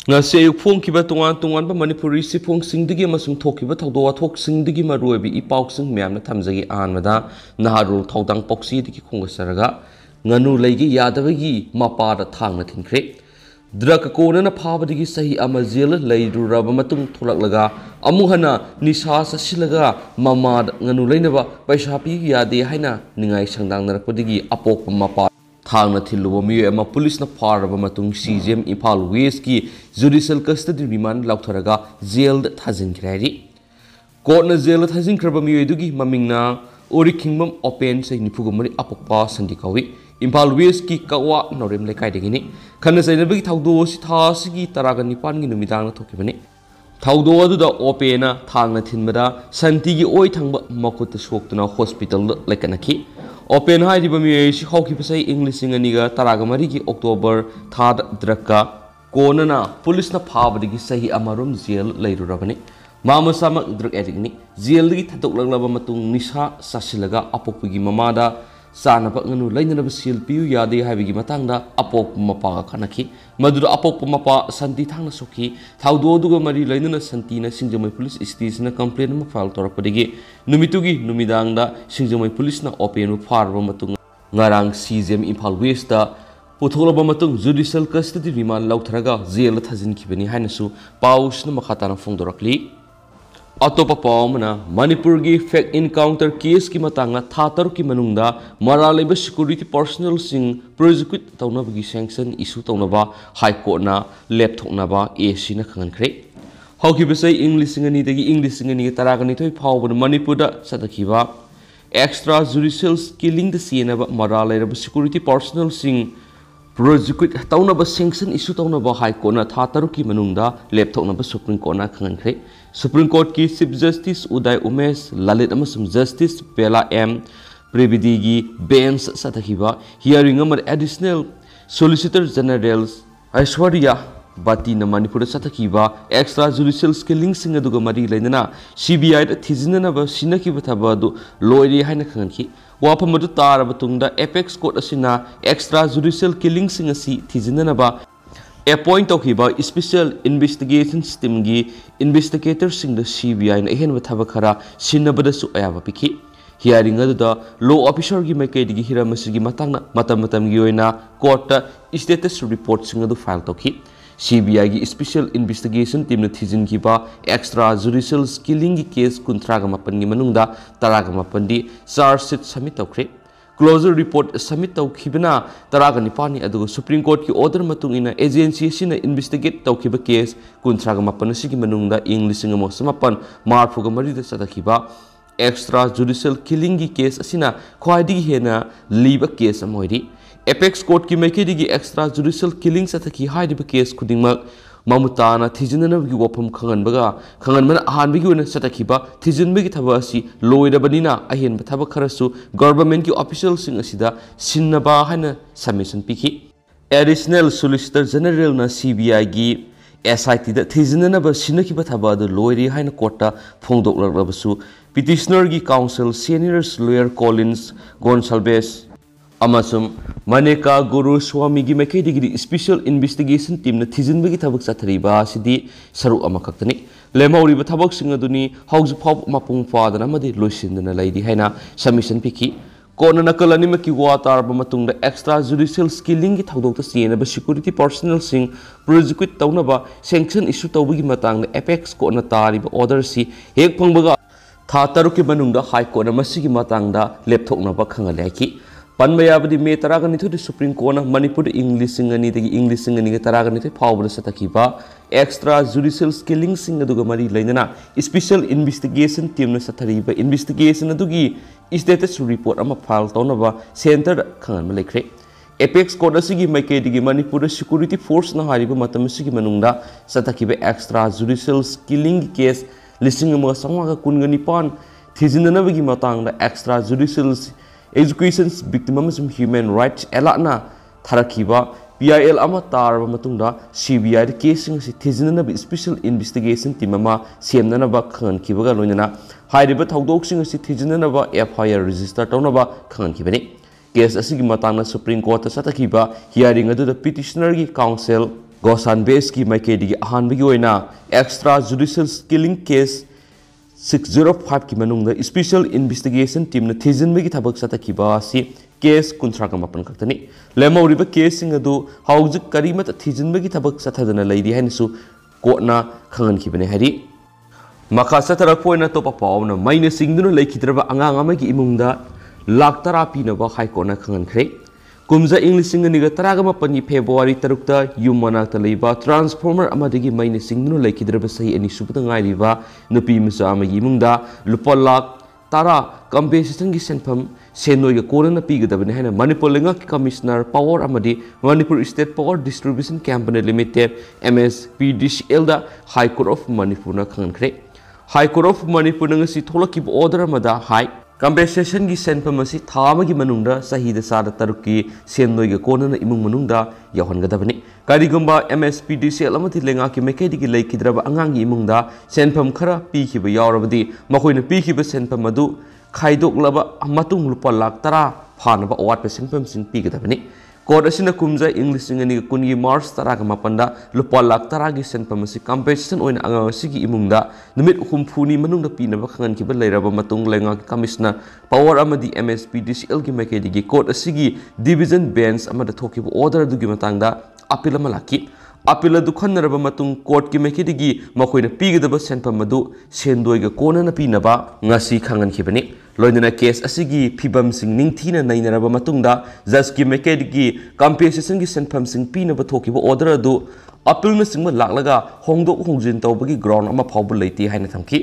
ngase ayuk phongkiba tongan ba manipuri sifong singdigi amasung thokiba thawdo athok singdigi maruibi ipauk sing myamna thamjagi anmada naharul thawdang poksi digi khongasaraga nganu leige yadabagi mapa da thangna Thinkhre drak kona na phabadigi sahi ama jel leiruraba matung tholaklaga amuhana nisa sasilaga mamad nganu leinaba paisa pi yade haina ningai sangdang narakpodigi apok mapa Thangna thiluba miyo ama police na faraba matung CGM Imphal West ki judicial custody remand lautharaga jail thajinkhrari court na jail thajinkhraba miyo dugi mamingna ori kingdom open sai nifugumari apokpa sandikawi Imphal West ki kawa norem lekai degini khana sainabagi thawdo si thasigi taraga nipan gi numidang na thokibani thawdo aduda open na thangna thinbada santi gi oi thangba makut soktuna hospital lekanaki Open hai diba mi si hoki pasai English inganiga taragamari ki October third draka kona na police na phabadigi sahi amarum jail leirurabani mama sama drug addict ni jail gi thadok laglaba matung nisa sasilaga apokpigi mamada sanaba nganu lainanaba sil piu yade haibigi matangda apok mapa khanaki madura apok mapa santi thangna soki thawdo duga mari lainana santi na singjamai police station na complaint ma file torapadigi numitugi numidangda singjamai police na open farba matung ngarang CGM Imphal West da putholoba matung judicial custody remand lauthraga jail thajin khibani hainasu paus na makhatana phongdorakli Atopa paumana Manipur gi fake encounter case ki matanga thatar ki manungda maraleba security personnel sing prosecute taunabagi sanction issue taunaba high court na lep thoknaba AC na khankhre hauki besai English ngani dagi English ngani taragani thoi phawbana Manipur da sadakhiba extra judicial killing the sienaba maraleba security personnel sing prosecute taunaba sanction issue taunaba high court na thatar ki manungda lep thoknaba Supreme Court na khankhre Supreme Court ki Chief Justice Uday Umesh Lalit amasum Justice Bella M Pribidigi bench satakhiba hearing amar additional Solicitor General Aishwarya Bati na Manipur satakhiba extrajudicial killing sing aduga mari lainana CBI da thijinana ba sinakhiba thabadu loiri haina khanki wafam adu taraba tungda apex court asina extrajudicial killing sing asi thijinana ba appoint of special investigation team gi investigators sing the CBI na hen wathaba khara sinabada su ayaba piki hearing adu law officer gi makai digi hiramasi gi matangna matam gi oina court status report sing adu file toki CBI gi special investigation team na thijin gi ba extrajudicial killing gi case kuntraga mapan gi manungda taraga mapan di charge sheet submit tokre Closure report submit tawkhibana taraga nipani adugo Supreme Court ki order matung ina agency sina investigate tawkhiba case kuntraga mapan sigi manungda English nga mosamapan marfuga mari da sadakhiba extrajudicial killing gi case asina khwaidi hena liba case amoiri apex court ki maikedi gi extrajudicial killing sathaki haidiba case khudingmak mamutana thijinana gi wafam khanganmana ahanbigi ona satakhiba thijinbigi thaba asi loirabanina ahen thaba kharasu government ki official sing asida sinnaba hana submission piki additional solicitor general na CBI gi SIT da thijinana ba sinakhiba thaba du loiri haina court ta phongdoklabasu petitioner gi counsel senior lawyer Collins Gonsalves amasum maneka guru swami gi mekai digi special investigation team na thijinbagi thabak chathriba sidi saru amakhaktani lemauri ba thabak sing aduni hauju phab mapung fadana madi loisindana laidi haina submission piki kona nakalani maki watar ba matungda extrajudicial killing gi thawdok ta sien ba security personnel sing prosecute tawna ba sanction issue tawbagi matang apex kona tari ba order si hek phangbaga tha taruki manungda high court na masigi matangda lepthokna ba khangalaki Panmayabadi me taragani to the Supreme Court na Manipur English singani the English singani taragani to power satakiba extrajudicial killing sing aduga mari lainana special investigation team na sathariba investigation adugi status report ama file tawnaba center khangan malekre apex court asigi maike digi Manipur security force na hariba matam asigi manungda satakiba extrajudicial killing case listing ama sangwa kungani pan thijinanabagi matangda extrajudicial Education victim amasum human rights elakna tharakiba PIL ama tarba matungda CBI the case sing si thijinana bi special investigation team ama semnana ba khan kibaga loinana hairiba thawdok sing si thijinana ba FIR register tawna ba khan kibani case asigi matangna Supreme Court ta satakiba hearing adu the petitioner gi counsel Gosan Base की माइकेदी अहानबगी ओइना extra judicial killing case 605 की मनुंग special investigation team ने थीजिनबगी थबक सतखिबा असि case 38 खक्तनी लेमौरिबा case सिंग अदु हौजिक करीमत थीजिनबगी थबक सथदना लैदि हैनसु कोर्टना खंगनखिबने हरि मखा सतरकपोइना तोपा पावना मैने सिंगदुना लैखिद्रबा अंगांग अमगी इमुंगदा लाख तरा पीनबा हाई कोर्टना खंगनख्रे कुमजा इंग्लिशिंग निगा तरागमा पनी फेब्रुवारी तरुकता युम मनाक्ता लैबा ट्रांसफॉर्मर अमदगी मैने सिंगदुना लैखिद्रबा सही अनि सुबदा ngairiba nupi misa amagi imungda lupa lakh tara compensation gi senpham senoi ga korana pigadabane haina manipur lenga commissioner power amadi manipur state power distribution company limited MSPDCL da high court of manipur na khangkhre high court of manipur na si tholaki order amada high compensation gi senpham asi thamagi manungda sahida sada taruki senoi ga korana imung manungda yahongadabani karigumba MSPDCL amati lenga ki mekedi gi leikidraba angangi imungda senpham khara pikhiba yawrabadi makoina pikhiba senpham adu khaidok matung lupa lakh tara phanaba awat pe senpham sin pigadabani court asina kumja english ngani kungi march tara ga mapanda lupa lakh tara gi senpham asi compensation oina anga sigi imungda numit humphuni manungda pinaba khangan ki ba leiraba matung lenga ki commissioner power amadi MSPDCL gi mekedi gi court asigi division bench amada thokiba order du gi matangda appeal amalaki appeal adu khannaraba matung court ki mekedi makoina pigadaba senpham adu sendoi ga kona na pinaba ngasi khangan khibani loinana case asigi phibam sing ningthina nainaraba matungda judge ki mekedi compensation gi senpham sing pinaba thokiba order adu appeal na singma laklaga hongdok hongjin tawbagi ground ama phawbu leiti haina thamki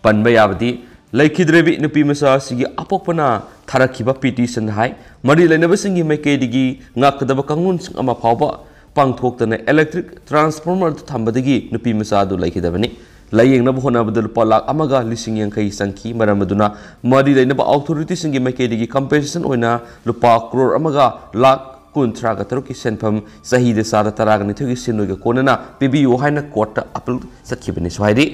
panba yabadi laikhidrebi nupi masa asigi apokpana tharakhiba petition hai mari lainaba singi mekedi ngakdaba kangun sing ama phawba pangthoktana electric transformer thambadagi nupi masa adu laikhidabani layengna bhonabadul palak amaga lising yankai sanki maramaduna mari lainaba authority singi mekedi compensation oina lupa crore amaga lakh kunthra ga taruki senpham sahide sara taraga nithugi sinuga konana pibiu haina court appeal sakhibani swaidi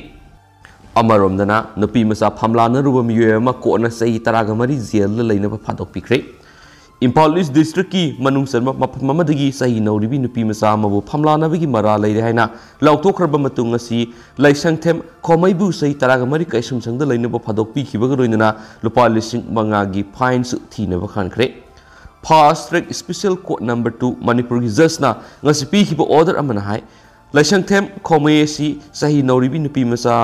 amaromdana nupi masa phamlana ruba miyema kona sahi taraga mari jail la lainaba phadok pikre Impal East District ki manung sarma mamadagi sahi nauribi nupi masa mabu phamlanabagi mara leire haina lautokhraba matung asi laisangthem khomaibu sahi taraga mari kaisum sangda lainaba phadok pikhibaga roinana lupa lising manga gi fine su thinaba khankhre fast track special court number 2 manipur gi judge na ngasi pikhiba order amana hai laisangthem khomai asi sahi nauribi nupi masa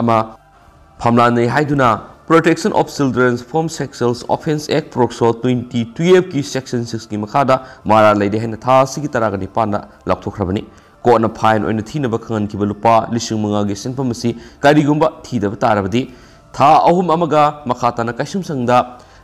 ama phamlanai haiduna Protection of Children from Sexual Offence Act Proxo 2012 की Section 6 की मखादा मारा लेदे है था सिगी तरह का पाना लाथोख्रबनी कोना fine ओइन थीनब खंगन की लुपा लिसिंग मंगा गे सेनफम मसी कारिगुंबा थीदब तारबदी था अहुम अमगा मखाताना कासुम संगदा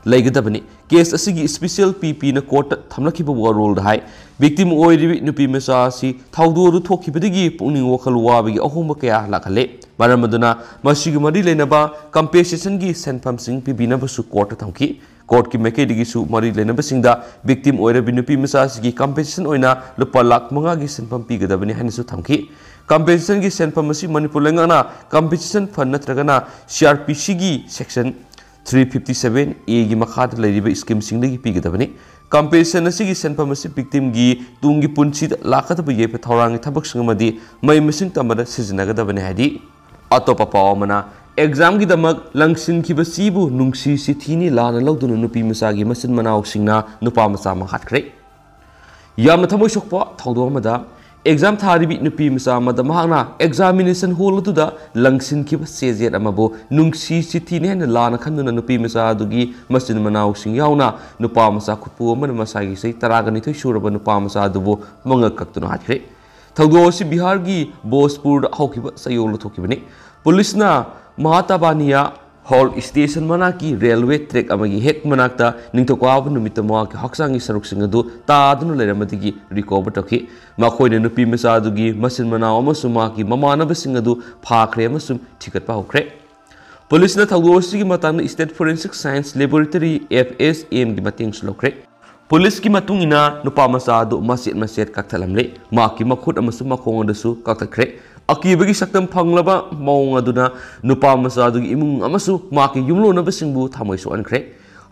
लेगदबनी केस असिगी स्पेशल पीपी न कोर्ट थमलखिबो रोल हाई विक्टिम ओइरिबि नुपी मसा सि थाउदोरु थोखिबदगी पुनिंग वखल वाबगी अहुम कया लाखले मरमदुना मसिगी मरि लेनबा कंपेसेशन गी सेनफम सिंग पीबीनबसु कोर्ट थमकी कोर्ट की मेकेडिगी सु मरि लेनबसिंगदा विक्टिम ओइरिबि नुपी मसा सिगी कंपेसेशन ओइना लुपा लाख मंगा गी सेनफम पीगदबनी हनसु थमकी कंपेसेशन गी सेनफम मसि मणिपुर लेंगाना कंपेसेशन फंड नत्रगना CRPC गी सेक्शन 357A की मखाद लेरिबे स्कीम सिंगदगी पीगदबनी कंपेसेशन असिगी सेनफम असि विक्टिम गी तुंगी पुंसी लाखदब येप थौरांग थबक संगमदी मै मिसिंग तमदा सिजनगदबनी हादि अतोपा पावमना एग्जाम की दमक लंगसिन की बसीबु नुंगसी चिथीनी लाना लौदुनु नुपी मसागी मसिन मनाव सिंगना नुपा मसा हात्खरे याम थमोय सोकपा थौदो अमदा एग्जाम थारिबि नुपी मसा मदा महाना एग्जामिनेशन हॉल तुदा लंगसिन की सेजेट अमबो नुंगसी चिथीने हेन लाना खन्दुना नुपी मसा दुगी मसिन मनाव सिंग यावना नुपा मसा खुपु अमन मसागी सै तरागनि थै सुरब नुपा मसा दुबो मंग कक्तुना हात्खरे थौदो असि बिहार की बोसपुर हौकिब सयोल थोकिबनि पुलिसना महाताबानिया हॉल स्टेशन मना की रेलवे ट्रैक अमगी हेक मनाक्ता निंथोकाब नुमित मोआ की हक्सांगी सरुकसिंग अदु तादुनु लेरमदिगी रिकवर तखि मखोइने नुपी मसादुगी मसिन मनाव अमसु मा की ममानबसिंग अदु फाख्रे अमसु थिकतपा होख्रे पुलिस न थौदोसिगी मतांग state forensic science laboratory FSM की मतिंग सुलोख्रे पुलिस की मतुंगिना नुपा मसादु मसेट कक्थलमले मा की मखुट अमसु मखोंगदसु कक्थख्रे अकीबगी सक्तम फंगलबा मौंग अदुना नुपा मसादुगी इमुंग अमसु माकी युमलोनबसिंगबु थामोयसु अनख्रे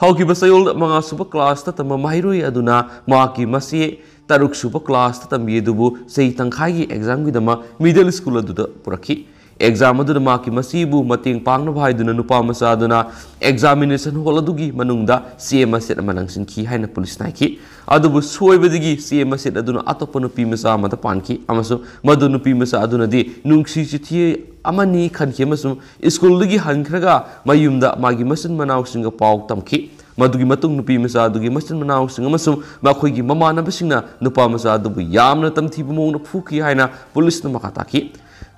हौकिबा सयोल मंगा सुब क्लास तम माहिरोय अदुना माकी मसी taruk suba class tambi dubu sei tangkhai gi exam gi dama middle school aduda purakhi exam adu ma ki masibu mating pangna bhai duna nupa masa duna examination hol adugi manungda CM set manang sinki haina police naiki adubu soibadigi CM set aduna atopanu pi masa mata panki amasu madu nupi masa aduna di Nungshi Chithi amani khanki amasum school dugi hankhraga mayumda magi masin manaw singa paw tamki madugi matung nupi masa adugi masin manaw singa amasum makhoigi mamanabasingna nupa masa adubu yamna tamthibu mongna phuki haina police na makataki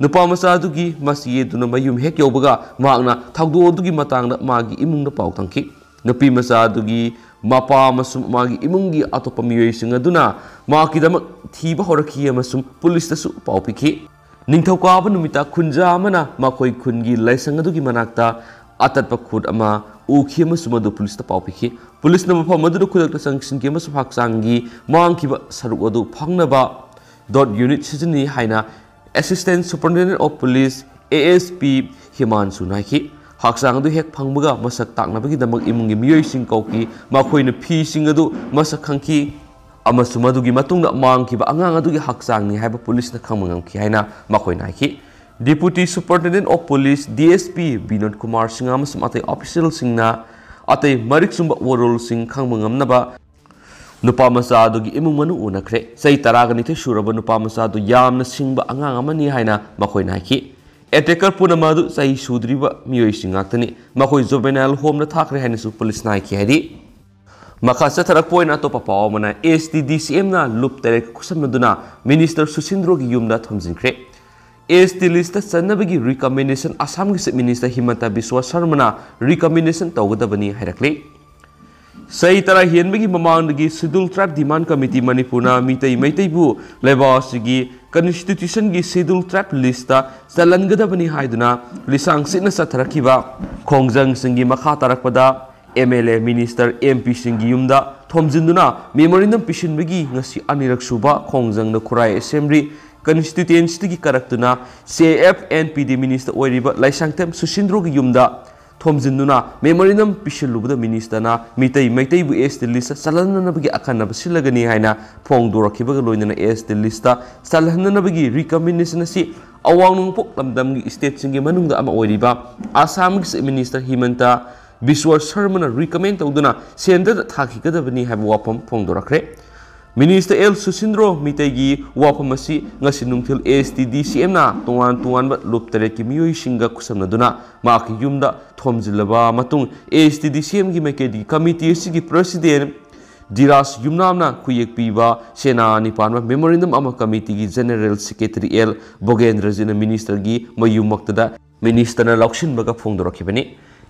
Nupa masa adugi masi duna mayum hek yobaga magna thagdo adugi matangda magi imungna paw tangki nupi masa adugi Mapa masum magi imungi atopa miyoi singa duna maki dama thiba horakhi amasum police tasu paw pikhi ningthauka numita khunja amana makhoi khungi laisang adugi manakta atatpa khud ama ukhi amasum adu police ta paw pikhi police na mafam adu khudakta sangsin ki amasum haksangi mangkiba saruk adu phangnaba dot unit sijini haina Assistant Superintendent of Police ASP Himanshu Naiki Haksang adu hek phangbaga masak taknabagi damak imungi miyoi sing kauki makhoina phi sing adu masak khangki amasum adugi matungna mangkiba angang adugi haksang ni haiba police na khangmangam ki haina makhoi naiki Deputy Superintendent of Police DSP Binod Kumar Singh amasum atai official singna atai marik sumba warol sing khangmangam naba Nupa masa adugi imung manu unakre sai taraga nithe shuraba nupa masa adu yamna singba angang amani haina makhoi naiki Attacker punamadu sai sudriba miyoi singaktani makhoi juvenile home na thakre haina su police naiki hadi makasa tharak point atopa paw mana STDCM na lup terek kusamnaduna Minister Susindro gi yumda thomjinkhre ST list sanabagi recommendation Assam gi Minister Himanta Biswa Sharma recommendation tawgadabani hairakle Sai tara hienbagi mamangdagi Scheduled Tribe Demand Committee Manipurna mitai maitaibu lebasigi Constitution gi Scheduled Tribe lista salangadabani haiduna lisang sitna satharakiba khongjang singi makha tarakpada MLA Minister MP singi yumda thomjinduna memorandum pishinbagi ngasi anirak suba khongjang na Khurai Assembly constituency gi karaktuna CF NPD Minister Oiraboi Laisangtem Susindro gi yumda Thomjinduna memorandum pishilubda minister na mitai maitai bu ST list salananabagi akanna basilagani haina phongdorakibaga loinana ST list salananabagi recommendation asi awang pok lamdam gi state singi manungda ama oiriba Assam gi Minister Himanta Biswa Sharma recommend tawduna center thakikadabani haiba wapam phongdorakre Minister L Susindro mitagi wapamasi ngasi nungthil STDCM na tuan ba luptare ki miyoi singa kusamnaduna maki yumda thomjilaba matung STDCM gi mekedi committee sigi president Diras yumnamna kuyek piba sena nipanma memorandum ama committee gi general secretary L Bogendra jina minister gi mayumaktada minister na lakshin baga phongdorakibani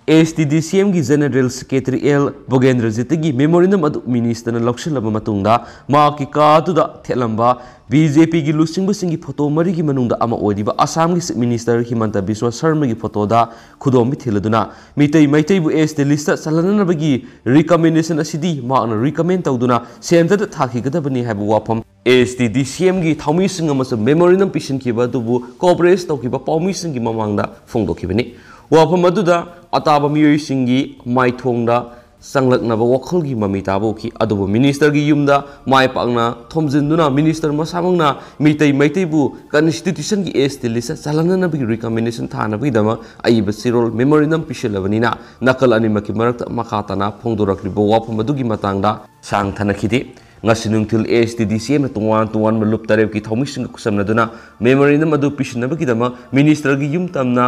STDCM gi General Secretary L Bogendra Jitigi memorandum adu minister na lakshalaba matungda maki ka tuda thelamba BJP gi lusingbu singi photo mari gi manungda ama oidiba Assam gi minister Himanta Biswa Sharma gi photo da khudomi theladuna mitai maitai bu ST list salanana gi recommendation asidi ma na recommend tawduna center da thaki gadabani habu wapam STDCM gi thaumi singa mas memorandum pishin ki ba dubu cooperate tawkiba pawmi singi mamangda phongdokibani wapam aduda ataba miyoi singi maithongda sanglaknaba wakhalgi mamitabu ki adubu minister gi yumda mai pakna thomjinduna minister masamangna mitai maitaibu constitution gi ST list salanana bi recommendation thana bi dama aiba sirol memorandum pishilabanina nakal animaki marakta makhatana phongdoraklibo wapam adugi matangda sang thanakhidi ngasinungthil STDCM na tuwan malup tareb ki thomising kusamnaduna memorandum adu pishinabagi dama minister gi yumtamna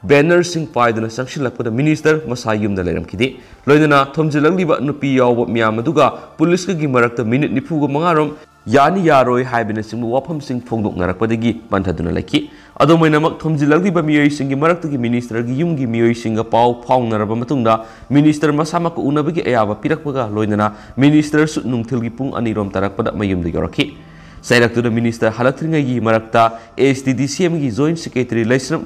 banner sing paiduna sangshilakpada minister masayum da leram kidi loinana thomjilakliba nupi yaw miyam aduga police gi marakta minute nifugo mangarom yani yaroi haibina singbu wafam sing phongdok narakpadagi banthaduna laki adomainamak thomjilakliba miyoi singi marakta gi minister gi yumgi miyoi singa paw phawnaraba matungda minister masamaka unabagi ayaba pirakpaga loinana minister su nungthil gi pung anirom tarakpada mayumda yoraki sairaktuda minister halathringai gi marakta STDCM gi joint secretary Laisram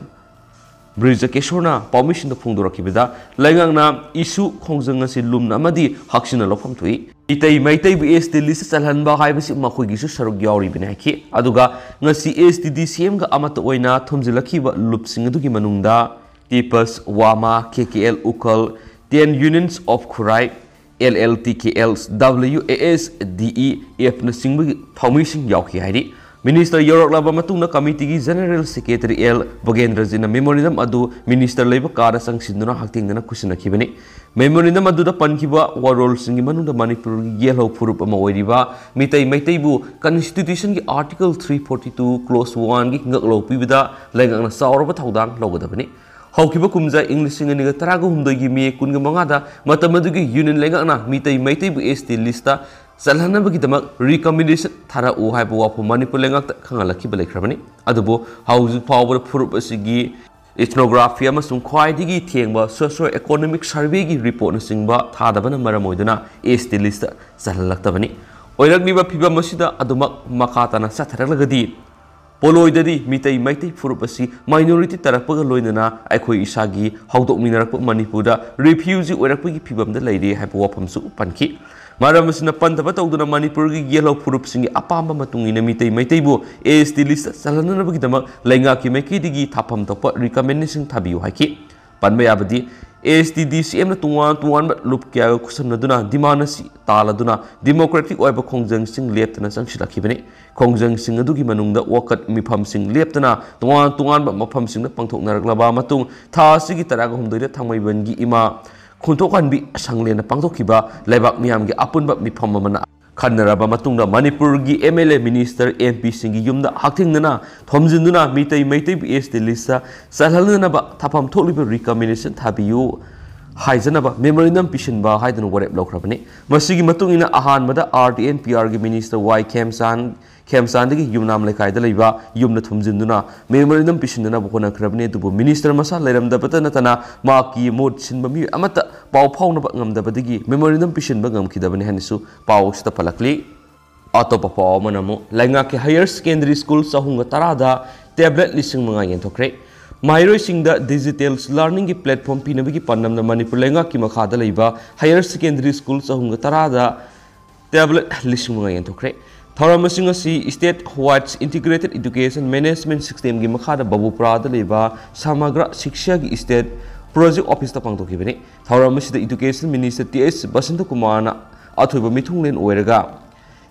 Brija Keshorna permission the Pungdorakibida, Langana issue Kongjanga Silum Namadi, Haksina Lofam Tui. Itai Maitai is the list Salhanba Hibis Makugisu Saruk Yauri Binaki, Aduga, Nasi STDCM Amata Oina, Tomzilakiba, Lupsingaduki Manunda, Tipas, Wama, KKL Ukal, 10 unions of Khurai, LLTKL WASDEF na singbi phawmising yauki hairi Minister Yorok Laba Matuna Committee General Secretary L. Bagendra Memorandum Adu Minister Labor Kara Sangsinduna Hakting na Kusina Kibani Memorandum Adu the Pankiba Warol Singimanu the Manipur Yellow Purup Moiriba Mitai Maitaibu Constitution Article 342 Clause 1 Ginglo Pibida Langang Sauraba Taudang Logadabani Haukiba Kumza English in the Taragum the Gimi Kungamangada Matamadugi Union Langana Mitai Maitaibu ST Lista Salhana Bagitama recommendation Tara Uhaibu Manipur Langak Kangalaki Balekrabani Adubo Housing Power Purpasigi Ethnography Amasum Kwaidigi Tiangba Socio-Economic Survey Report Singba Tadabana Maramoidana ST Lista Salaktabani Oiraboi Piba Masida Adumak Makatana Sataragadi Poloidadi Mitai Maiti Furupasi Minority Tarapaga Loinana Akoi Isagi Haudok Minarak Manipura Refugee Oirapagi Pibam the Lady Hypowapamsu Panki Maramasina Pantapatoduna Manipuri Yellow Purup Apamba Matungina Mitai Maitaibu AST list Salanabagitama Langaki Makidigi Tapam Topa recommendation Tabu Haki Panmayabadi ASTDCM to one Lupkia Kusanaduna Dimanasi Taladuna Democratic Oiba Kongjang Sing Lieutenant Sanshila Kibini Kongjang Sing Adugi Manunda Wakat Mipam Sing Lieutenant to one but Mapam Sing the Pangtok Naraglaba Matung Ta Sigi Taragum de Tamai Bengi Ima Kuntokan be Sanglen Pangtokiba Lebak Miamgi Apun but Mipamana Kanaraba Matunda Manipurgi MLA Minister MP Singi Yumda Haktingana Tomzinduna Mitai Maitib is the Lisa Salanaba Tapam Toliba recommendation Tabiu Haisanaba Memorandum Pishinba Haidan Warep Lokrabani Masigi Matungina Ahan Mada RDNPR Minister Y Kemsandigi Yumnam Lekai the Liva Yumna Tumzinduna Memorandum Pishinana Bukona Krabne to Minister Masa Leram the Batanatana Maki Mod Sinbami Amata Pau Paunabangam the Badigi Memorandum Pishin Bagam Kidaban Hanisu Pau Stapalakli Atopapa Manamo Langaki Higher Secondary School Sahunga Tarada Tablet Listing Mangayan Tokre Mairo sing the digital learning platform Pinabiki Panam the Manipur Langaki Makada Liva Higher Secondary School Sahunga Tarada Tablet Listing Mangayan Tokre Tharamasingasi State White's Integrated Education Management System Gimakada Babu Prada Liva Samagra Shiksha State Project Office the Pangto Kibini Tharamasi the Education Minister T.S. Basinto Kumana Atuba Mitunglen Oiraga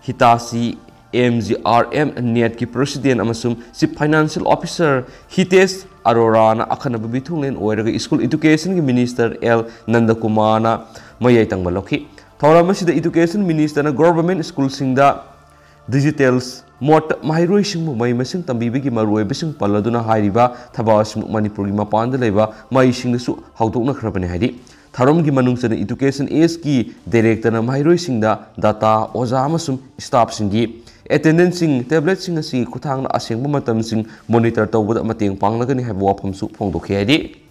Hitasi MGRM Net ki President Amasum si Financial Officer Hites Arorana Akanaba Bitunglen Oiraga School Education Minister L. Nandakumana Mayatang Maloki Tharamasi the Education Minister na Government School Singda Digitals Mot Mahiroi Singmu Mai Masing Tambibigi Maroi Bising Paladuna Hairiba Tabas Manipuri Mapanda Leva Mai Singsu Hautuna Krabani Hari Tharamgi Manungsan Education ASK Director na Mahiroi Singda Data Ozamasum Staff Singi Attendance Sing Tablet Sing Asi Kutang Asing Matam Sing Monitor Tawada Mating Panglagani have Wapam Su Pongdoki Hari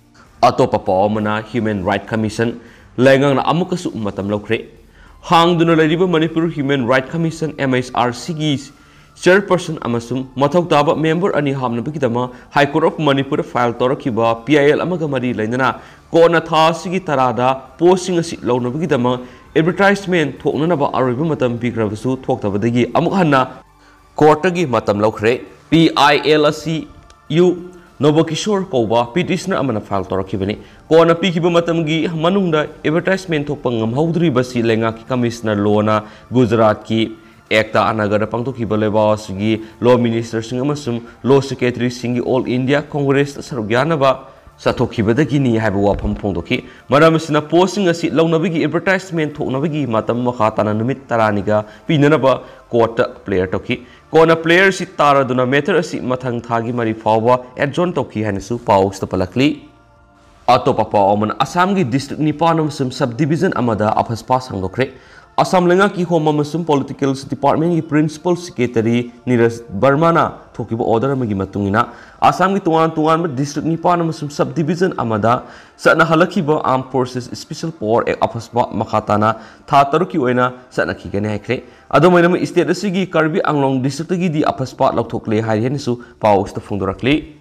Atopa Paumana Human Rights Commission Langang Amukasu Matam Lokre Hangduna Ladiba Manipur Human Rights Commission MSRC's Chairperson Amasum Mathok Taba Member Ani Hamna Bikidama High Court of Manipur file Torakiba PIL Amagamari Lainana Kona Thasigi Tarada Posting a seat loan of Bikidama Advertisement Toknaba Arabic Matam Bigravasu talked about the Amukhana Kortagi Matam Lokre PILCU Nobakishore Koba petitioner Amana file Torakibani Kona Pikiba Matamgi Manunda Advertisement Topangam Haudri Basi Lengaki Commissioner Lona Gujarat ki Ekta Anagara Pangtoki Balebasgi Law Minister Singamasum Law Secretary Singi All India Congress Sarugyanaba Satoki Badagini have a wapam Pondoki Maramasina posting a seat Launabigi advertisement Toknabigi Matam Makatana Numit Taraniga Pinanaba Quarter Player Toki Kona player si Tara Duna Meter si Matang Tagi Mari Fawa at John Toki Hanisu Paus the Palakli Atopapa Oman Assamgi District Nipanam Sum Subdivision Amada Apaspa Sangokre Assam Langaki Homa Masum Political Department Principal Secretary Niras Barmana Tokibo Order Magimatungina Assamgi Tuan District Nipanam Sum Subdivision Amada Sana Halakiba Armed Forces Special Power Apaspa Makatana Tataruki Oena Sanaki Ganekre Adomana State Sigi Karbi Anglong District di Apaspa Lokle Hanisu Paus the Fundurakli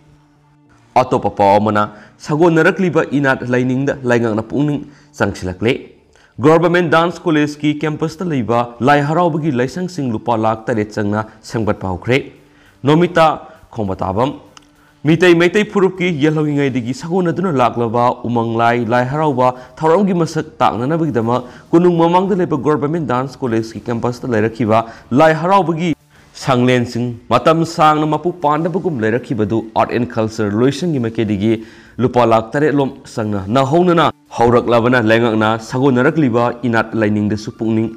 Atopapa Omana Sago Narakliba Inat Lining the Langang Puning Sangsilakle Government Dance College ki campus ta leiba lai haraubagi laisang sing lupa lak taret changna sangbat paukre Nomita Khombatabam मीतई Meitei फुरुपकी येलौंगिंगैदगी सगोनदुना लाक्लबा उमंगलाई लाई हराउबा थौरमगी मसक ताकननबगीदमा कुनुंग ममांगदा लेबा government dance college की campus ता लैरखिबा लाई हराउबगी सांगलेनसिंग मतम सांगना मपु पांडबगुम लैरखिबदु आर्ट एंड कल्चर लोइसंगी मकेदिगी लुपा लाख 8 लोम संगना नहौनना हौरकलाबना लेंगकना सगोनरकलिबा इनात लाइनिंगदसु पुंगनिंग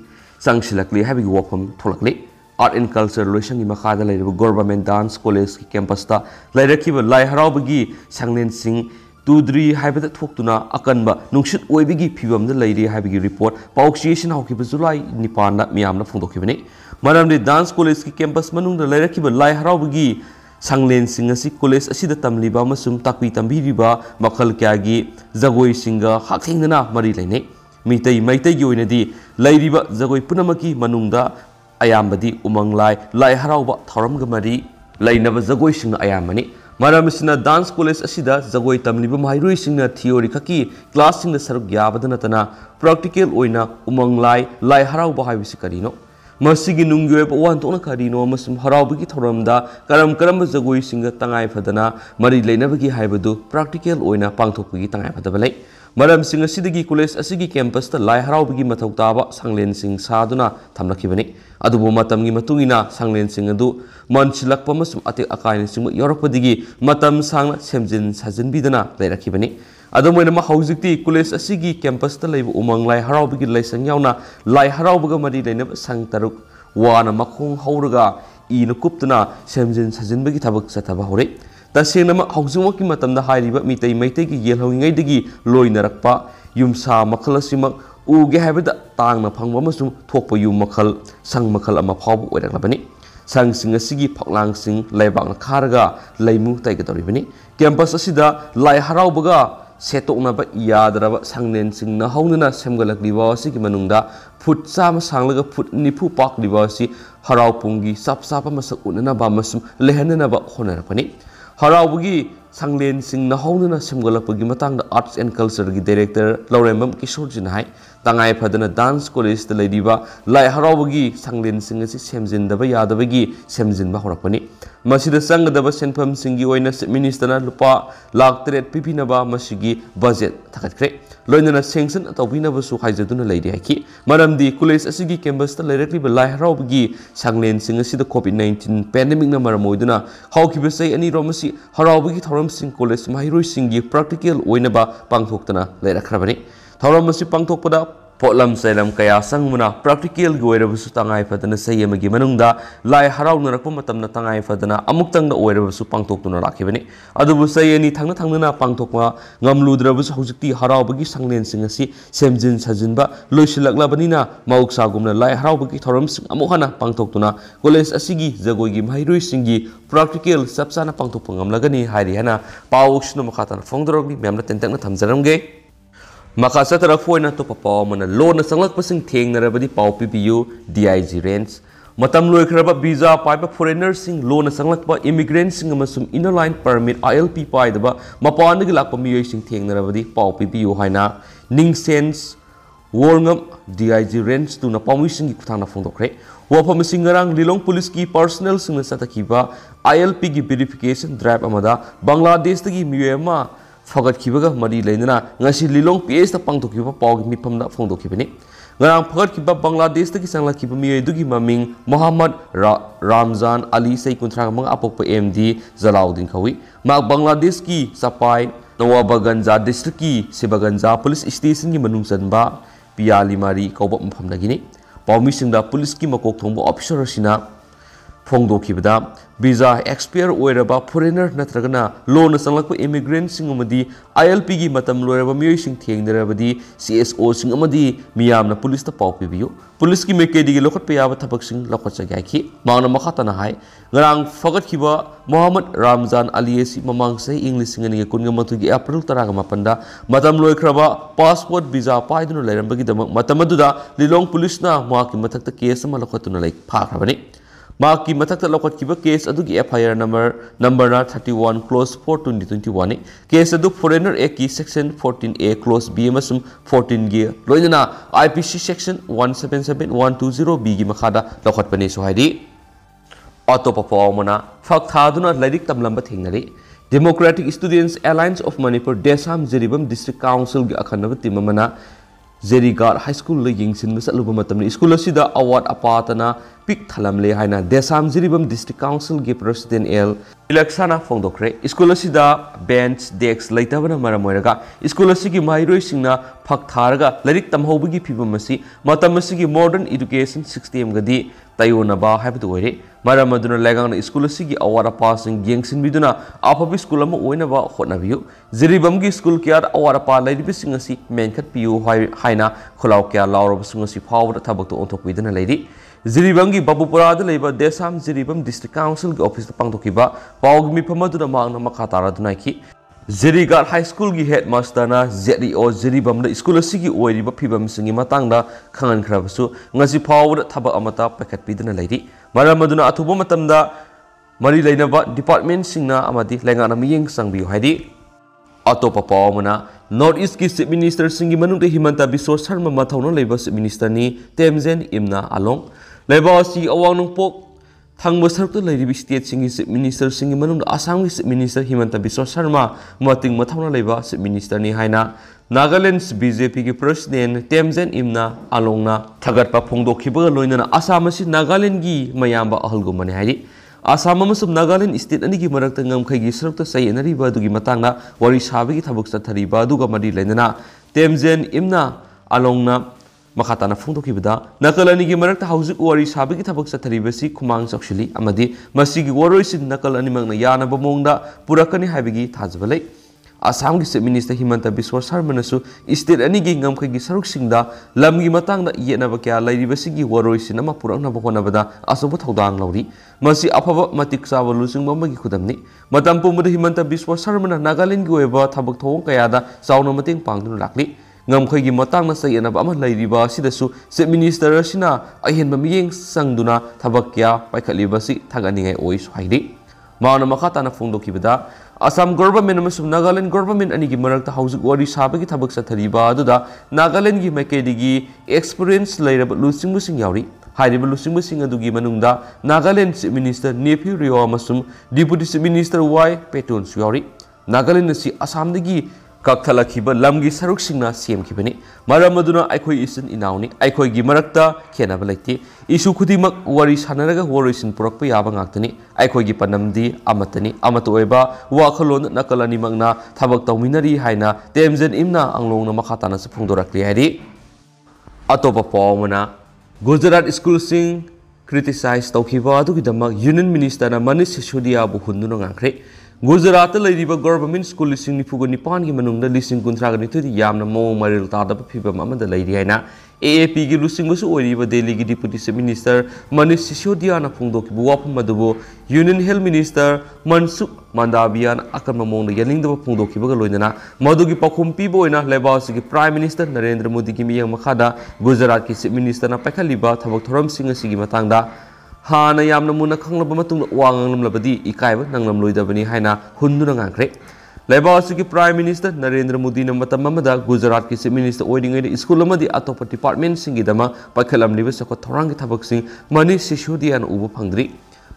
सांगसिलकली हाबिगी वफम थोलकले आर्ट एंड कल्चर लोइसंगी मखादा लैरबा गवर्नमेंट डांस कॉलेज की कैंपस ता लैरखिबा लाई हराउबगी सांगलेनसिंग तुद्री हाइबदा थोक्तुना अकनबा नुंगसित ओइबिगी फिबमदा लैरि हाबिगी रिपोर्ट पाउक्सिएशन हौकिबा जुलाई 9 मियामना फोंदोखिबने मरमदे डांस कॉलेज की कैंपस मनुंगदा लैरखिबा लाई हराउबगी सांगलेनसिंग असि कॉलेज असिदा तमलिबा मसुम ताकवी तंबिरिबा मखल क्यागी जगोई सिंगा हाथेंगना मरी लैने मीतई मैतईगी ओइनदी लैरिबा जगोई पुनमकी मनुंगदा अयामबदी उमंगलाई लाई हराउबा थौरमगा मरी लैनबा जगोई सिंग अयामनी मरमसिना dance college असिदा Jagoi तमलिबा माहिरुई सिंगना theory खकी class सिंगदा सरुक याबदा नतना प्रैक्टिकल ओइना उमंगलाई लाई हराउबा हाइबिसि करिनो मसिगी नुंगयोब वानतोना करिनो मसुम हराउबगी थौरमदा करम जगोई सिंगा तंगाई फदना मरी लैनबगी हाइबदु प्रैक्टिकल ओइना पांगथोकगी तंगाई फदबा लै मरम सिंग असिदगी कॉलेज असिगी कैंपस ता लाई हराउबगी मथौ ताबा सांगलेन सिंग सादुना थमलखिबनी अदुबो मतमगी मतुंगिना सांगलेन सिंग अदु मनसिलकपा मसुम अते अकाइन सिंग यौरकपदिगी मतम सांगना सेमजिन साजिनबिदना लैरखिबनी अदुमोइनमा हौजिक्ति कॉलेज असिगी कैंपस ता लैबु उमंग लाई हराउबगी लैसंग याउना लाई हराउबगा मरी लैनब संग तरुक वाना मखोंग हौरगा इन कुप्तना सेमजिन साजिनबगी थबक चथबा हौरे तसेंगनमा हौजुमकी मतमदा हाइरिबा मितई मैतईगी येलहौंगिंगैदगी लोइनरकपा युमसा मखल असिमक उगे हाइबदा तांगना फंगबा अमसुं थोकपा युम मखल संग मखल अमा फावबा ओइरकलबनी संगसिंग असिगी फक्लांगसिंग लैबांगना खारगा लैमु तैगदौरिबनी कैंपस असिदा लाई हराउबगा सेतोकनबा यादरबा सांगलेनसिंग नहौनना सेमगलकलिबा असिगी मनुंगदा फुट चामा सांगलगा फुट निफु पाकलिबा असि हराउपुंगी सापसापा मसक उननबा अमसुं लेहननबा होनरकपनी हराउबगी सांगलेनसिंग नहौनना सेमगलकपगी मतांगदा आर्ट्स एंड कल्चर की डायरेक्टर लौरेंबम किशोरजिना हाय तंगाई फदना डांस कॉलेज ता लैदिबा लाई हराउबगी सांगलेनसिंग असि सेमजिनदबा यादबगी सेमजिनबा होरकपनी मसिदा संगदबा सेनफम सिंगी ओइना मिनिस्टरना लुपा लाख 8 पिपिनबा मसिगी बजेट थकत्रे लोइनना सेंक्शन तौबिनबसु हाइजदुना लैदि हाइकी मरमदी कॉलेज असिगी कैंपस ता लैरक्लिबा लाई हराउबगी सांगलेनसिंग असिदा कोविड-19 पैंडेमिक ना मरम ओइदुना हौकिबा सै अनि रोमसि हराउबगी थौरमसिंग कॉलेज माहिरोइसिंगी प्रैक्टिकल ओइनबा पांगथोक्तना लैरखरबनी थौरमसि पांगथोक्पदा पोलम सैलम कया संगमुना प्रैक्टिकल गोइरबसु तंगाई फदना सैयमगी मनुंगदा लाई हराउनरकपा मतमना तंगाई फदना अमुक्तंगदा ओइरबसु पांगथोक्तुना लाखिबनी अदुबु सैयनी थांना पांगथोक्मा ngamludrabus hojikti haraubagi sanglensing asi semjin sajinba loisilaklavaniना mauksaगुमना lai haraubagi thoramsing amuhana pangthoktuna college asigi jagoigi mahairuisingi practical sapsana pangthokpa ngamlagani hairi hana pauksnu makhatana phongdorogni memna tentakna thamjaramge makasa tarafoina to papa mana lona sanglakpasing thengnarabadi pau pipiu dig range matam loikraba visa paiba foreigner sing lona sanglakpa immigrant sing amasum inner line permit ilp paidaba mapanagi lakpa miyoi sing thengnarabadi pau pipiu haina ningsens warngam dig range tu na pamising ki kuthana phongdokre wafam singarang lilong police ki personnel sing na satakiba ilp ki verification drive amada bangladesh tagi miyema fagat kibaga mari lainana ngasi lilong ps ta pangtokiba pawgi mipamna phongdokibani ngarang fagat kiba bangladesh tagi sangla kiba miyoi dugi maming muhammad ramzan ali sai kuntrang mang apokpa md zalauddin khawi mak bangladesh ki sapai nawabaganja district ki sibaganja police station ki manung chanba piali mari kauba mpham nagini pawmi singda police ki makok thongba officer sina phongdokibada visa expire oiraba foreigner natragana loan sanglakpa immigrant sing amadi ilp gi matam loiraba miyoi sing thengdarabadi cso sing amadi miyamna police ta paw pibiyu police ki mekedi gi lokhat payaba thabak sing lokhat chagai ki mangna makhatana hai ngarang fagat kiba muhammad ramzan ali si mamang sai english sing ani kunga matu gi april taraga mapanda matam loikraba passport visa paidunu lairambagi damak matamaduda lilong police na maki mathakta case ma lokhatuna lai phakrabani Maki matakta lokat kiba case adugi FIR number na 31 clause 4 2021 case adu foreigner act ki section 14A clause B amasum 14 gi loinana IPC section 177120B gi makhada lokat pani so haidi ꯑꯇꯣꯞꯄ ꯄꯥꯎ ꯑꯃꯅ ꯐꯛ ꯊꯥꯗꯨꯅ ꯂꯥꯏꯔꯤꯛ ꯇꯝꯂꯝꯕ ꯊꯦꯡꯅꯔꯤ꯫ Democratic Students Alliance of Manipur Desam Jeribam District Council gi akhanaba team amana Zerigar High School la yingsinba satluba matamni school asida award apatana pik thalamle haina Desam Jeribam District Council gi President L Ilaksana Fongdokre school asida bench desks leitabana maramoiraga school asigi mairoi singna phak tharaga larik tamhobagi phibam asi matam asigi modern education system gadi tayonaba haibadu oire maram aduna legang school asigi awara passing yengsin biduna apabi school ama oinaba hotnabiyu Jeribam gi school kyar awara pa laibi sing asi menkhat piu haina kholaw kya lawrab sing asi phawda thabak to onthok biduna leiri Jeribam gi Babupura da leiba Desam Jeribam District Council gi office pangthokiba pawgmi phamaduna mangna makhatara dunaki Zerigar High School gi headmaster na ZEO Jeribam da school asigi oiriba phibam singi matangda khangan khrabasu ngasi phawda thaba amata pakhat biduna leiri maram aduna athuba matamda mari leinaba department singna amadi lengana miyeng sangbiu haidi atopa pawmana North East ki Chief Minister singi manungde Himanta Biswa Sharma mathawna leiba Chief Minister ni Temzen Imna Along leiba si awang nungpok thangba sarukta leiribi state singi Chief Minister singi manungda Assam ki Chief Minister Himanta Biswa Sharma mating mathawna leiba Chief Minister ni haina Nagaland's BJP ki President Temzen Imna Along na thagatpa phongdokhibaga loinana Assam asi Nagaland gi mayamba ahalgumani haidi Assam amasum Nagaland state anigi marakta ngamkhaigi sarukta sayenariba adugi matangna wari sabigi thabuk sathariba aduga mari leinana Temzen Imna Alongna makhatana phongdokibada nakalani gi marakta hauzik wari sabigi thabuk satharibasi khumang chokshili amadi masigi waroisin nakal animangna yanaba mongda purakani haibigi thajbalai Assam gi Chief Minister Himanta Biswa Sharma nasu state anigi ngamkhaigi saruk singda lamgi matangda yenaba kya lairibasigi waroisin ama purakna bhonabada asobo thodang lauri masi afaba matik sawa lusing mamagi khudamni matam pumada Himanta Biswa Sharma na Nagaland gi oeba thabak thong kayada sauna mateng pangduna lakli ngamkhaigi matangna sayenaba ama lairiba sidasu Chief Minister asina ahenba miyeng sangduna thabak kya paikhalibasi thaganingai oi suhaidi mauna makhatana phongdokibada Assam government amasum Nagaland government anigi marakta hauzik wari sabagi thabak sathariba aduda Nagaland gi makedigi experience leiraba lusingbu sing yauri hairiba lusingbu sing adugi manungda Nagaland Chief Minister Nephew Rio amasum Deputy Chief Minister Y Petun yauri Nagaland asi Assam dagi kakthalakiba lamgi saruk singna semkhibani maram aduna aikhoi isin inauni aikhoi gi marakta khenaba laiti isu khudimak wari sanaraga warisin purakpa yaba ngaktani aikhoi gi panamdi amatani amato oiba wakhalon nakalani mangna thabak tawminari haina Temzen Imna anglongna makhatana se phongdorakli hari atopa pawmana Gujarat school sing criticize tawkhiba adugi damak Union Minister na Manish Sisodia bu hunduna ngakre Gujarat leiriba government school lising nifuga nipan gi manungda lising kunthraga nitudi yamna mawong maril tadaba phibam amada leiri haina AAP gi lusing busu oiriba Delhi gi Deputy Chief Minister Manish Sisodia na phongdoki bu wapam madubo Union Health Minister Mansukh Mandaviya na akama mawongda yalingdaba phongdoki baga loinana madugi pakhum pibo oina lebasi gi Prime Minister Narendra Modi gi miyang makhada Gujarat ki Chief Minister na pakhaliba thabak thoram sing asigi matangda Hana yamna muna khanglaba matung wangang labadi ikaiba nanglam loidabani haina hunduna ngangkre Leibasi ki Prime Minister Narendra Modi na matam amada Gujarat ki Chief Minister oidingai school amadi atopa department singi dama pakhalam liba sakot thorang ki thabak sing Manish Sisodia na ubu phangdri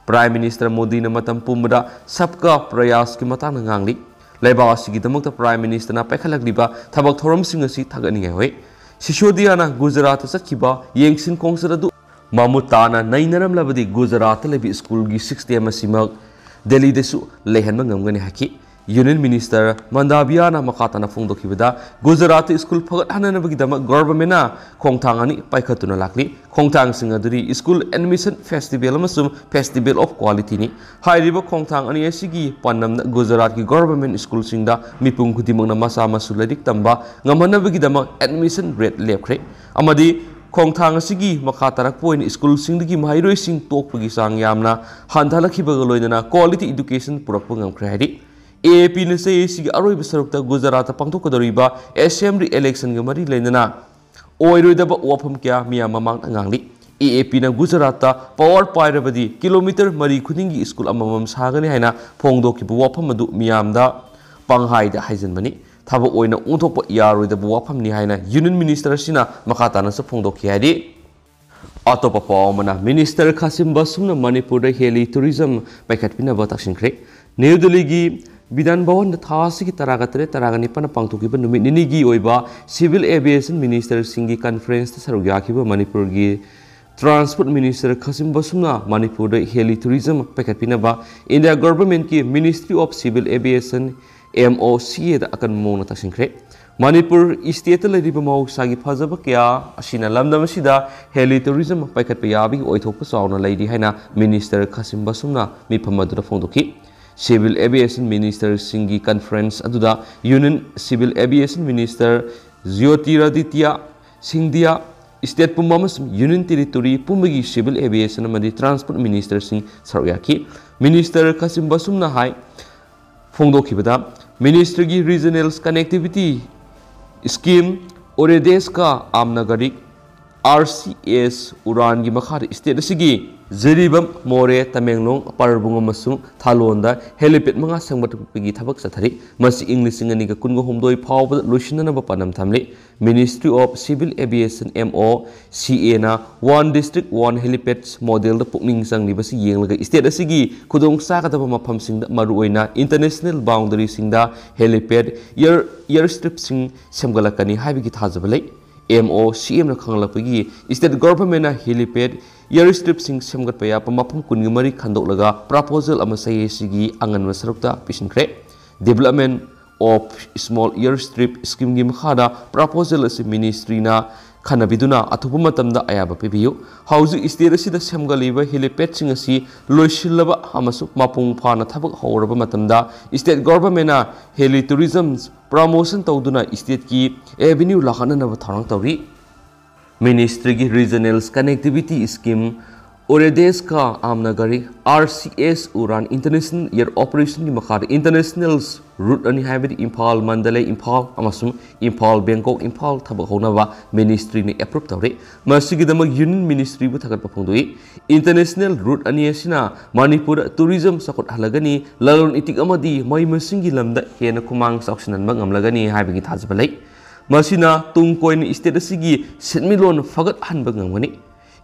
Prime Minister Modi na matam pumada sabka prayas ki matang ngangli Leibasi ki damakta Prime Minister na pakhalak liba thabak thoram sing asi thagani hoi Sisodia na Gujarat sakhiba yengsin kongsaradu Mamutana nainaram labadi Gujarat lebi school gi 60 masimak Delhi desu lehanma ngamgani haki Union Minister Mandaviya na makhatana phongdokhibada Gujarat school phagat hananabagi dama government na khongthangani paikhatuna lakli khongthang singa duri school admission festival amasum festival of quality ni hairiba khongthang ani asigi panam Gujarat ki government school singda mipung khudimangna masa masuladik tamba ngamanabagi dama admission rate lepkhre amadi Khongthang asigi makatarak point school singdagi mahairoi sing tokpagi sang yamna handhalakhibaga loinana quality education purakpa ngamkhre haidi AAP na say sigi aroiba sarukta Gujarat pangthokadoriba assembly election ga mari leinana oiroidaba wafam kya miyam mamang angangli AAP na Gujarat power pairabadi kilometer mari khudingi school amamam sagani haina phongdokibu wafam adu miyamda panghaida haijanbani Thaba oina untokpa yaroidaba wafamni haina Union Minister sina makhatana sa phongdokhi haidi अतोप पावमना minister Khashim बसुमना Manipur heli tourism पैखटपिना बतासिंख्रे new Delhi की विधान भवन थासी की तरागतरे तरागनिपन पांगथोकिबा नुमित निनिगी ओइबा सिविल एविएशन मिनिस्टर सिंगी कॉन्फ्रेंस सरुक याखिबा मणिपुर की ट्रांसपोर्ट मिनिस्टर खासिम बसुमना मणिपुर हेली टूरिज्म पैखटपिना इंडिया गवर्नमेंट की ministry of civil aviation MOCA दा अकन मोना तसिंख्रे मणिपुर स्टेट लेरिबा मौसागी फजब क्या असिना लमदमसिदा हेली टूरिज्म पैखटपा याबी ओइथोकपा चावना लेदि हाइना मिनिस्टर खासिम बसुमना मिफम अदुदा फोंदोखि सिविल एविएशन मिनिस्टर सिंगी कॉन्फ्रेंस अदुदा union civil aviation minister Jyotiraditya Scindia state पुममस यूनियन टेरिटोरी पुमगी सिविल एविएशन अमदि ट्रांसपोर्ट मिनिस्टर सिंह सरुयाखि मिनिस्टर खासिम बसुमना हाई फोंदोखिबदा मिनिस्टर की रीजनल कनेक्टिविटी स्कीम ओरेदेस का आमनगरिक RCS उड़ान की मखार स्टेट की जरीबम मोरे तमेंगलोंग परबुंग थालोंदा हेलीपैड मंगा संगठनपी थबक चथरी मसी इंग लिसिंग अनिगा कुनगो हुमदोई फावबद लोइसिननब पनम थमले ministry of civil aviation MOCA ना one district one helipads model द पुकनिंग संगलिबसी येंगलगा स्टेट असigi खुदोंग सागदब मफमसिंग मरुओइना इंटरनेशनल बाउंड्री सिंगदा हेलीपैड एयर स्ट्रिप सिंग सेमगलकनी हाइबिगी थाजबलै MOCA ना खंगलपगी स्टेट गवर्नमेंट ना हेलीपैड एयर स्ट्रिप सिंग सेमगत याप मफम कुनगी मरी खंदोकलगा प्रपोजल अमा सयेसिगी अंगन मसरुकता पिसिनख्रे development of small air strip scheme की मखादा प्रपोजल असी मिनिस्ट्री ना खनबिदुना अथुप मतमदा अयाबा पिबियु हाउजिंग स्टेट असिदा सेमगलिबा हेलीपैड सिंग असि लोइसिलबा अमसु मपुंग फाना थबक हौरबा मतमदा स्टेट गवर्नमेंट ना हेली टूरिज्म प्रमोशन तौदुना स्टेट की एवेन्यू लाखननबा थरंग तौरी मिनिस्ट्री की रीजनल कनेक्टिविटी स्कीम ओरेदेस का आमनगरी RCS उड़ान इंटरनेशनल एयर ऑपरेशन की मखार इंटरनेशनल रूट अनि हाइबेद इम्फाल मंडले इम्फाल अमसुम इम्फाल बैंकॉक इम्फाल थबक होनबा मिनिस्ट्री ने अप्रूव तौरे मसिगिदमक यूनियन मिनिस्ट्री बु थगत पफोंदोई इंटरनेशनल रूट अनि असिना मणिपुर टूरिज्म सकोट हलगनी ललोन इतिक अमदी मै मसिंगी लमदा हेन कुमांग सक्सनन ngамlagani हाइबेगी थाजबलै मसिना तुंग कोइन स्टेट असigi सेटमिलोन फगत हनबा ngамgani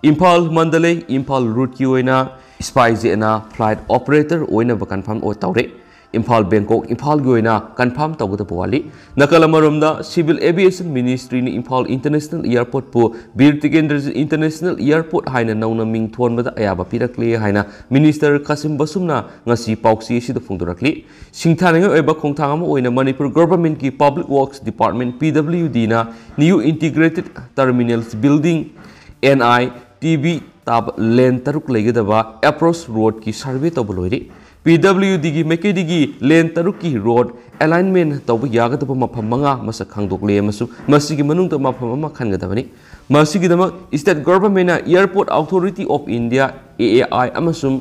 Imphal Mandalay Imphal route की ओइना स्पाइजेना फ्लाइट ऑपरेटर ओइना कन्फर्म ओ तौरे इम्फाल बैंकॉक इम्फाल की ओइना कन्फर्म तौगद पवाली नकल अमरोमदा सिविल एविएशन मिनिस्ट्री ने इम्फाल इंटरनेशनल एयरपोर्ट पु बीर तिकेंद्र इंटरनेशनल एयरपोर्ट हाइना नौना मिंग थोनबदा अयाबा पिरकले हाइना मिनिस्टर कासिम बसुमना ngasi पाउक्सी सिदा फोंदोरकली सिंथानंग ओइबा खोंथांग अमा ओइना मणिपुर गवर्नमेंट की पब्लिक वर्क्स डिपार्टमेंट PWD ना new integrated terminals building NITB ताब लेन तरुक लेगदबा अप्रोच रोड की सर्वे तब लोइरे PWD की मेकेडी की लेन तरुक की रोड अलाइनमेंट तब यागदब मफम मंगा मसक खांगदोकले मसु मसिगी मनुंग त मफम अमा खनगदबनी मसिगिदमक state government airport authority of India AAI अमसुम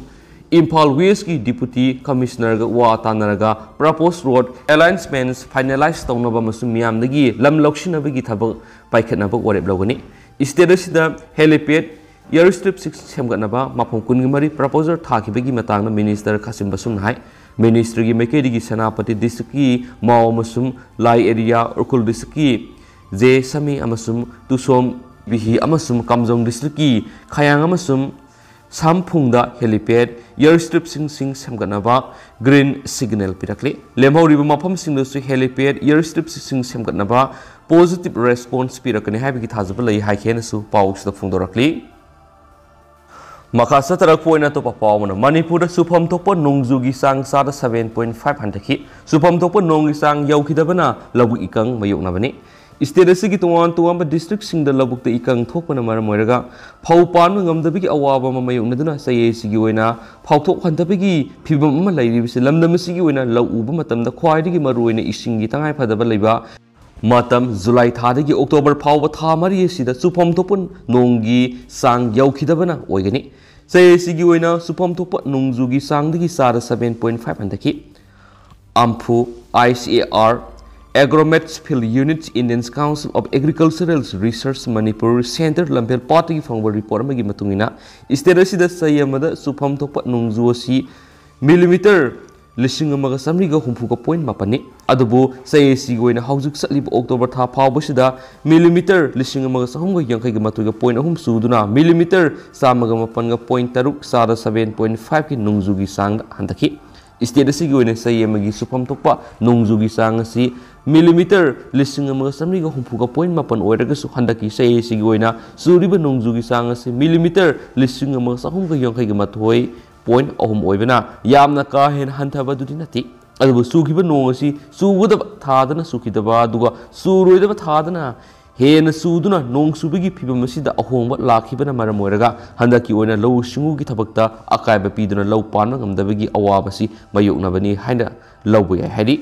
इम्फाल वेस्ट की डिप्यूटी कमिश्नर वा तानरगा प्रपोज रोड अलाइनमेंट फाइनलाइज तौनबा मसु मियामदगी लम लौसिनबगी थबक पाइखनबक वरेब लौगनी स्टेट असिदा हेलीपैड एयर स्ट्रिप सेमगनबा मफम कुनगी मरी प्रपोजल थाखिबगी मतांगना मिनिस्टर खासिम बसुम हाई मिनिस्टर की मेकेडी की सेनापति डिस्ट्रिक्ट की माओ मसुम लाई एरिया उरकुल डिस्ट्रिक्ट की जे समी अमसुम तुसोम बिही अमसुम कमजोंग डिस्ट्रिक्ट की खयांग अमसुम सामफुंगदा हेलीपैड एयर स्ट्रिप सिंग सेमगनबा ग्रीन सिग्नल पिरकले लेमहौरिबा मफम सिंगदसु हेलीपैड एयर स्ट्रिप सिंग सेमगनबा पॉजिटिव रेस्पॉन्स पिरकने हाइबगी थाजब लई हाइखेनसु पाउक्सदा फोंदोरकली मखा सतरक पोइना तो पावमना मणिपुर सुफम थोप नोंगजुगी सांग सादा 7.5 हंतखि सुफम थोप नोंगी सांग यौखिदबना लबु इकंग मयोकनबनी स्टेट असigi तोवान तोवान डिस्ट्रिक्ट सिंग लबुक इकंग थोपना मरम ओइरगा फाउ पान ngamdabigi अवाबा ममयोकनदुना सयेसिगी ओइना फाउथोक हंतबigi फिबम अमा लैरिबिसे लमदमसिगी ओइना लौ उब मतमदा ख्वाइदिगी मरुओइना इसिंगी तंगाइ फदबा लैबा मतम जुलाई थादगी अक्टोबर फाउब था मरी सिदा सुफम थोपन नोंगी सांग यौखिदबना ओइगनी सयेसिगी ओइना सुफम थोप नोंगजुगी सांगदगी सादा 7.5 हंतखि आम्फु ICAR Agromet's Field Units Indian Council of Agricultural Research Manipur Center Lampel Party Fangwa report amagi matungina state asida sayamada sufam thopa nungju asi millimeter _370.8 अदुबु सयेसी गोइना हाउजुक सलिब अक्टोबर था फावबसिदा मिलीमीटर 370.8 सुदुना मिलीमीटर 108.3 सादा 7.5 की नुंगजुगी सांग हंदकी स्टेट असिगी ओइना सयेमगी सुफम तोपा नुंगजुगी सांग असि मिलीमीटर 370.8 ओइरगसु हंदकी सयेसी गोइना सुरिब नुंगजुगी सांग असि मिलीमीटर 370.8 ओइबना यामना का हेन हंथबदुदि नति अदुबु सुखिबा नोंग असि सुगदब थादना सुखिदबा अदुगा सुरोइदबा थादना हेन सुदुना नोंग सुबगी फिबम असिदा अहोंबा लाखिबना मरम ओइरगा हंदकी ओइना लौ सिंगुगी थबक्ता अकायबा पीदुना लौ पानबा ngमदबगी अवाबसि मयोगनबनी हाइना लौबु याय हाइदि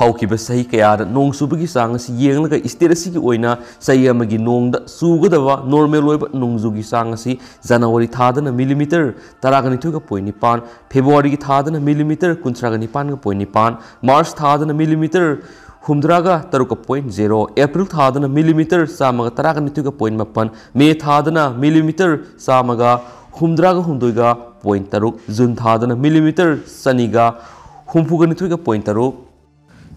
हौकिबा सही कयादा नोंग सुबगी सांग असि येंगलगा स्टेट असिगी ओइना सही अमगी नोंगदा सुगदबा नॉर्मल ओइबा नोंगजुगी सांग असि जनवरी थादना मिलीमीटर 12.9 फेब्रुवारी की थादना मिलीमीटर 19.9 मार्च थादना मिलीमीटर 63.0 एप्रिल थादना मिलीमीटर 139.8 मे थादना मिलीमीटर 163.3 जून थादना मिलीमीटर 159.3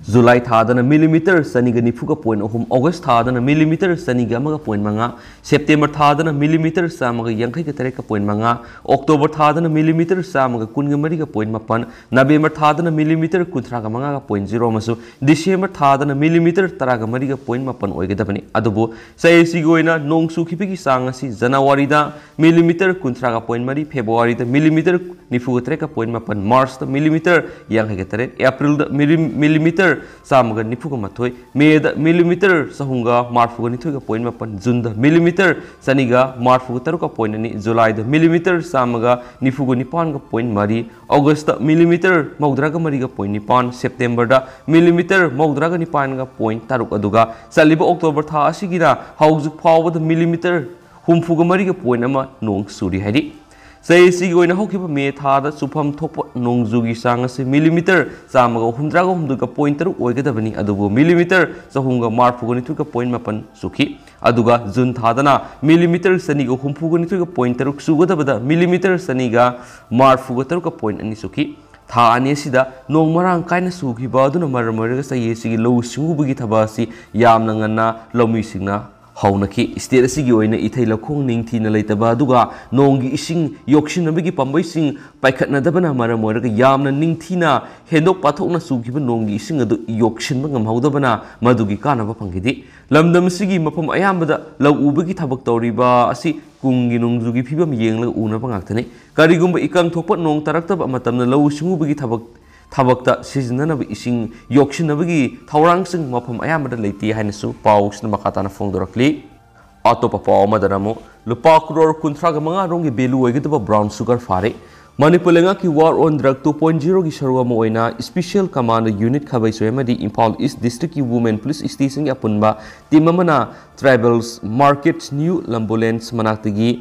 जुलाई थादना मिलीमीटर 194.3 अगस्त थादना मिलीमीटर 105.5 सेप्टेम्बर थादना मिलीमीटर 153.5 अक्टोबर थादना मिलीमीटर 113.8 नवेम्बर थादना मिलीमीटर 35.0 मसु डिसेम्बर थादना मिलीमीटर 13.8 ओइगदबनी अदुबु सयेसी गोइना नोंग सुखिबिगी सांग असि जनवरी दा मिलीमीटर 30.3 फेब्रुवारी दा मिलीमीटर 93.8 मार्च दा मिलीमीटर 58 एप्रिल दा मिलीमीटर 194 मे दा मिलीमीटर 142.8 जून दा मिलीमीटर 143.2 जुलाई दा मिलीमीटर 194.9 अगस्त दा मिलीमीटर 93.9 सेप्टेम्बर दा मिलीमीटर 93.3 अदुगा सलिबा अक्टोबर था असिगिना हौजुक फावबा मिलीमीटर 63.1 नोंग सुरी हाइदि सयेसी गोइना हौकिबा मे थादा सुफम थोप नोंगजुगी सांग असि मिलीमीटर 163.3 ओइगदबनी अदुबु मिलीमीटर 143.8 सुखी अदुगा जून थादना मिलीमीटर 163.3 सुगदबदा मिलीमीटर 143.2 सुखी था अनेसिदा नोंग मरांग कायना सुखिबा अदुना मरमरगा सयेसी लौ सिंगुबगी थबा असि यामना ngana लौमिसिंगना हौनकी स्टेट असिगी ओइना इथै लखोंग निंगथीना लेतबा अदुगा नोंगी इसिंग योक्सिनबगी पंबैसिंग पाइखतनदबना मरम ओइरगा यामना निंगथीना हेंदोक पाथोकना सुखिबा नोंगी इसिंग अदु योक्सिनबा ngमहौदबना मदुगी कानबा फंगिदि लमदम असिगी मफम अयामबदा लौ उबगी थबक तौरिबा असि कुंगी नोंगजुगी फिबम येंगलगा उनबा ngakthani करिगुंबा इकंग थोपत नोंग तरक्तबा मतमना लौ सिंगुबगी थबक्ता सिजननब इसिंग योक्सिनबगी थौरांगसिंग मफम अयामबदा लेति हाइनसु पाउसना मखाताना फोंदोरक्ली अतोपा पाउ मदरमु लुपा करोड़ 35 रोंगी बेलु ओइगदबा ब्राउन शुगर फारे मणिपुर लेंगाकी वार ऑन ड्रग 2.0 की सरुवा मोइना स्पेशल कमांड यूनिट खबैसो एमदी इम्फाल ईस्ट डिस्ट्रिक्ट की वुमेन पुलिस स्टेशन की अपुनबा टीम अमना ट्राइबल्स मार्केट न्यू लंबोलेंस मनाक्तगी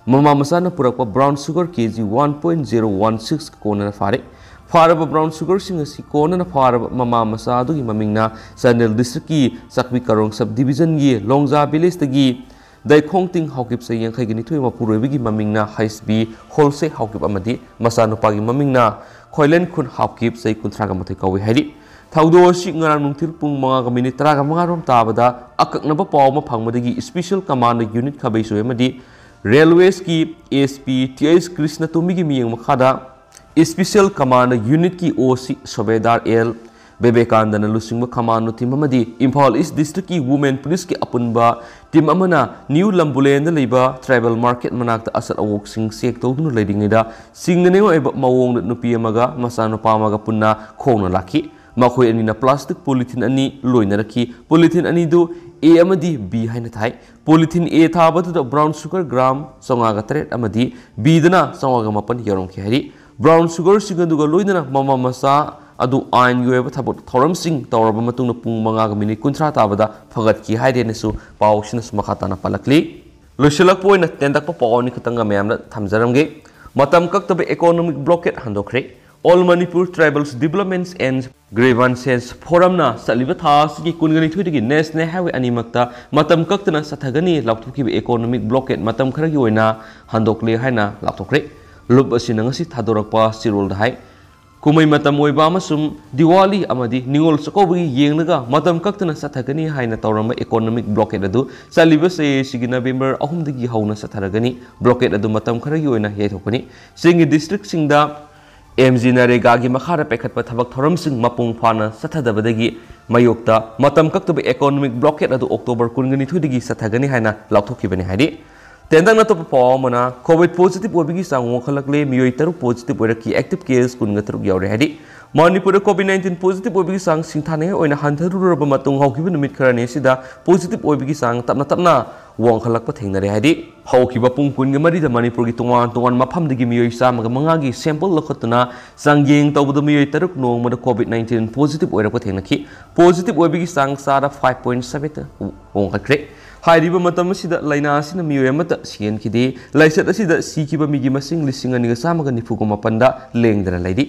ममा मसाना पुरकपा ब्राउन शुगर केजी 1.016 कोना फारे फारब ब्राउन शुगर सिंग असि कोना फारब ममा मसा दुगी ममिंगना सैंडल डिस्ट्रिक्ट की सकवी करोंग सब डिवीजन की लोंगजा विलेज तगी दैखोंगतिंग हाउकिप से यांखैगी निथुय मपुरोइबगी ममिंगना हाइसबी होलसे हाउकिप अमदी मसा नुपागी ममिंगना खोइलेन खुन हाउकिप से कुंथ्रागा मथै कौवे हाइदि थौदो असि ngara nungthil pung 5:35 rom tabada akaknaba pawma phangmadagi special command unit खबैसो एमदी रेलवेज की एसपी टीएस कृष्ण तुमी की मियंग मखादा स्पेशल कमांड यूनिट की ओसी सुबेदार एल बेबेकांदन लुसिंग कमांड टीम अमदी इम्फाल ईस्ट डिस्ट्रिक्ट की वुमेन पुलिस की अपुनबा टीम अमना न्यू लंबुलेन लेबा ट्राइबल मार्केट मनाक्ता असर अवोक सिंग सेक तौदुन लेदिंगेदा सिंगने ओइबा मवोंग नुपी अमगा मसा नुपा अमगा पुन्ना खोंगना लाखी मखोय अनिना प्लास्टिक पॉलिथीन अनि लोइनरखी पॉलिथीन अनि दु ए अमदी बी हाइना थाई पॉलिथीन ए थाबदु ब्राउन शुगर ग्राम 3.3 अमदी बी दना 3.5 यरोंखी हारि ब्राउन शुगर सिगंदुगा लोइनना ममा मसा अदु आइन योयब थबक थौरमसिंग तौरब मतुंग पुंग 5:30 ताबदा फगतकी हाइदेनसु पाउसिनस मखाताना पलकली लोइसलक पोइना तेंदक पाउनि खतंगा मैमना थमजरमगे मतम कक्तब इकोनॉमिक ब्लॉकेट हंदोखरे all Manipur tribals developments and grievances फोरमना सलिबा थासगी कुनगनि थुइदगी नेशनल हाईवे अनिमक्ता मतम कक्तना सथगनी लाउथुकी इकोनॉमिक ब्लॉकेट मतम खरगी ओइना हंदोकले हाइना लाउथोखरे लुप असिना ngasi थादोरकपा सिरोल हाई Kumai matam oiba amasum Diwali amadi Ningol Sakobi yengaga matam kaktana sathagani haina tawrama economic blockade adu saliba se sigi November ahumdagi hauna satharagani blockade adu matam kharagi oina yaithokani singi district singda MG Narega gi makhara pekhatpa thabak thoram sing mapung phana sathadabadagi mayokta matam kaktaba economic blockade adu October 22 dagi sathagani haina lauthokibani haidi Tendang na to pa mana COVID positive obigi sang wakhalakle miyoi taruk positive oiraki active case kun ngatruk yaure hadi Manipur COVID-19 positive obigi sang singthane oina hantharuraba matung haukiba numit kharani sida positive obigi sang tapna wangkhalakpa thengnare hadi haukiba pungkun ga marida Manipur gi tungan mafam digi miyoi samaga mangagi sample lokhatuna sangyeng tawbada miyoi taruk nongmada COVID-19 positive oirapa thengnaki positive obigi sang sara 5.7 wangkhakre Hairiba matam asida laina asina miyoi amata sian kide laisat asida sikiba migi masing lising aniga samaga nifugo mapanda lengdana laidi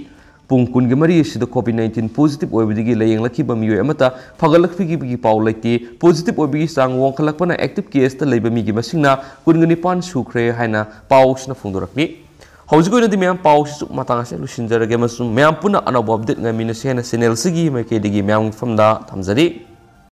pungkun ge mari asida COVID-19 positive oibidigi layeng lakiba miyoi amata fagalakpigi bigi paw laiti positive oibigi sang wongkhalakpana active case ta leiba migi masingna kungani pan sukhre haina pawsna phungdorakni haujigoina di myam pawsu matanga se lusinjarage masum myam puna anabo update ngamina sena channel sigi maike digi myam famda thamjari